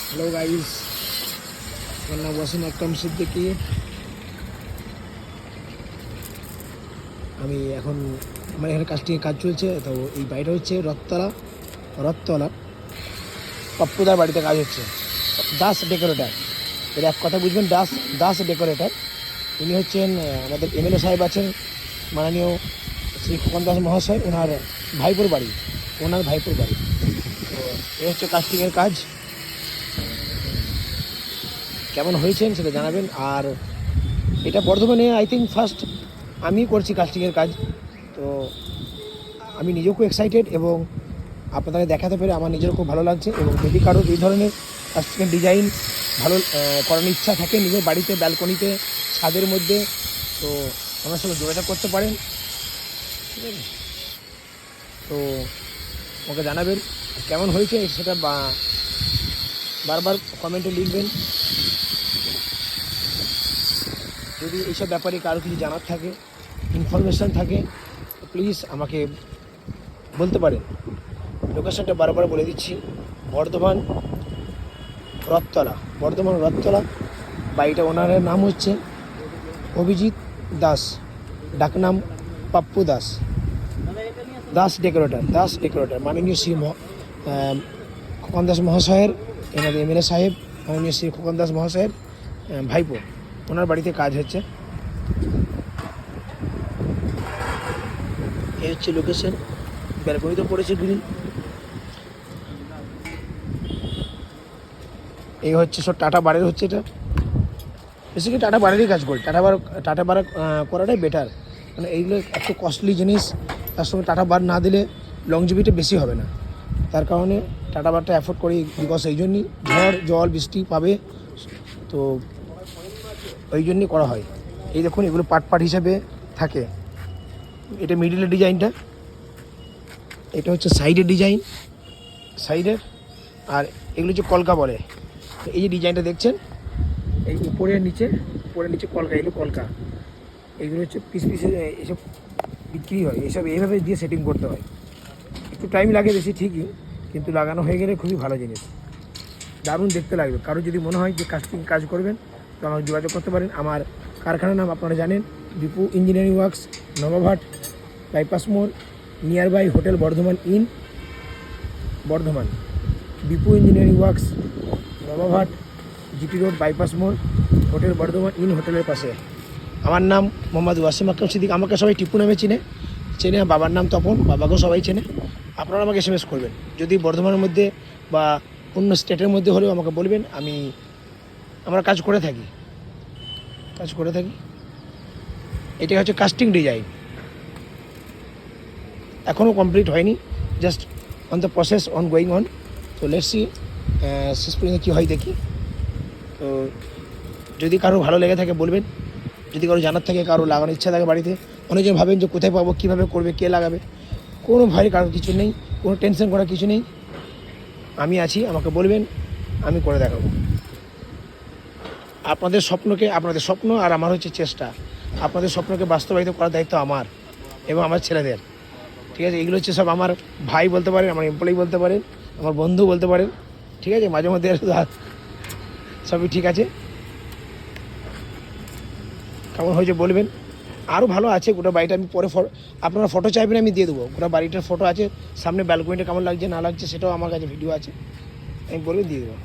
Hello guys, আমার নাম ওয়াসিম আকরাম সিদ্দিকী। আমি এখন আমার এখানে কাজ চলছে। তো এই বাড়িটা হচ্ছে রথতলা পাপ্পুদার বাড়িতে কাজ হচ্ছে। দাস ডেকোরেটার, এর এক কথা বুঝবেন, দাস ডেকোরেটার। ইনি হচ্ছেন আমাদের এমএলএ সাহেব আছেন, মাননীয় শ্রী খোকন দাস মহাশয়, ওনার ভাইপোর বাড়ি। তো এ হচ্ছে কাস্টিংয়ের কাজ। কেমন হয়েছেন সেটা জানাবেন। আর এটা বর্ধমানে আই থিঙ্ক ফার্স্ট আমি করছি কাস্টিংয়ের কাজ। তো আমি নিজেও খুব এক্সাইটেড এবং আপনাদের দেখাতে পেরে আমার নিজেরও খুব ভালো লাগছে। এবং যদি কারো এই ধরনের কাস্টিংয়ের ডিজাইন ভালো করানোর ইচ্ছা থাকে নিজের বাড়িতে, ব্যালকনিতে, ছাদের মধ্যে, তো আমার সঙ্গে যোগাযোগ করতে পারেন, ঠিক আছে? তো ওকে জানাবেন কেমন হয়েছে সেটা, বারবার কমেন্টে লিখবেন। যদি এইসব ব্যাপারে কারো কিছু জানার থাকে, ইনফরমেশান থাকে, প্লিজ আমাকে বলতে পারেন। লোকেশনটা বারবার বলে দিচ্ছি, বর্ধমান রথতলা। বাড়িটা, ওনারের নাম হচ্ছে অভিজিৎ দাস, ডাকনাম পাপ্পু দাস ডেকোরেটর। মাননীয় শ্রী খোকন দাস মহাশয়ের, এনাদের এমএলএ সাহেব মাননীয় শ্রী খোকন দাস মহাশয়ের ভাইপো, ওনার বাড়িতে কাজ হচ্ছে। এই হচ্ছে লোকেশন। ব্যালকনিতে পড়েছে গ্রিল। এই হচ্ছে সব টাটা বারের হচ্ছে এটা। বেসিক্যালি টাটা বারেরই কাজ করি। টাটা বার করাটাই বেটার, মানে এইগুলো একটু কস্টলি জিনিস, তার সঙ্গে টাটা বার না দিলে লংজিভিটি বেশি হবে না। তার কারণে টাটা বারটা অ্যাফোর্ড করি, বিকজ এই জন্যই ঝড় জল বৃষ্টি পাবে, তো ওই জন্যই করা হয়। এই দেখুন, এগুলো পার্ট হিসাবে থাকে। এটা মিডিলের ডিজাইনটা, এটা হচ্ছে সাইডের ডিজাইন, আর এগুলো হচ্ছে কলকা বলে। এই যে ডিজাইনটা দেখছেন, এই উপরের নিচে কলকা, এগুলো কলকা। এইগুলো হচ্ছে পিস এইসব বিক্রি হয়, এইভাবে দিয়ে সেটিং করতে হয়। একটু টাইম লাগে বেশি ঠিকই, কিন্তু লাগানো হয়ে গেলে খুবই ভালো জিনিস, দারুণ দেখতে লাগবে। কারো যদি মনে হয় যে কাজ করবেন, তো আমাকে যোগাযোগ করতে পারেন। আমার কারখানার নাম আপনারা জানেন, Bipu engineering works, Nababhat bypass মোড়, near by hotel Bardhaman. Bipu engineering works, Nababhat, GT road, bypass মোড়, হোটেল বর্ধমান হোটেলের পাশে। আমার নাম মোহাম্মদ ওয়াসিম আকরাম সিদ্দিকী। আমাকে সবাই টিপু নামে চেনে। বাবার নাম তপন, বাবাকেও সবাই চেনে। আপনারা আমাকে এসএমএস করবেন, যদি বর্ধমানের মধ্যে বা অন্য স্টেটের মধ্যে হলেও আমাকে বলবেন। আমরা কাজ করে থাকি। এটা হচ্ছে কাস্টিং ডিজাইন, এখনও কমপ্লিট হয়নি, just on the process, going on. তো লেটস সি শেষ পর্যন্ত কী হয় দেখি। তো যদি কারো ভালো লেগে থাকে বলবেন, যদি কারো জানার থাকে, কারো লাগানোর ইচ্ছা থাকে বাড়িতে। অনেকজন ভাবেন যে কোথায় পাবো, কীভাবে করবে, কে লাগাবে। কোনো ভয়ের কারোর কিছু নেই, কোনো টেনশন করার কিছু নেই। আমি আছি, আমাকে বলবেন, আমি করে দেখাবো। আপনাদের স্বপ্ন আর আমার হচ্ছে চেষ্টা, আপনাদের স্বপ্নকে বাস্তবায়িত করার দায়িত্ব আমার এবং আমার ছেলেদের, ঠিক আছে? এগুলো হচ্ছে সব আমার ভাই বলতে পারেন, আমার এমপ্লয়ি বলতে পারেন, আমার বন্ধু বলতে পারেন, ঠিক আছে? মাঝে মধ্যে সবই ঠিক আছে। কেমন হয়েছে বলবেন। আরও ভালো আছে গোটা বাড়িটা। আমি পরে আপনারা ফটো চাইবেন, আমি দিয়ে দেবো। গোটা বাড়িটার ফটো আছে, সামনে ব্যালকনিটা কেমন লাগছে না লাগছে সেটাও আমার কাছে ভিডিও আছে, আমি বলবেন দিয়ে দেবো।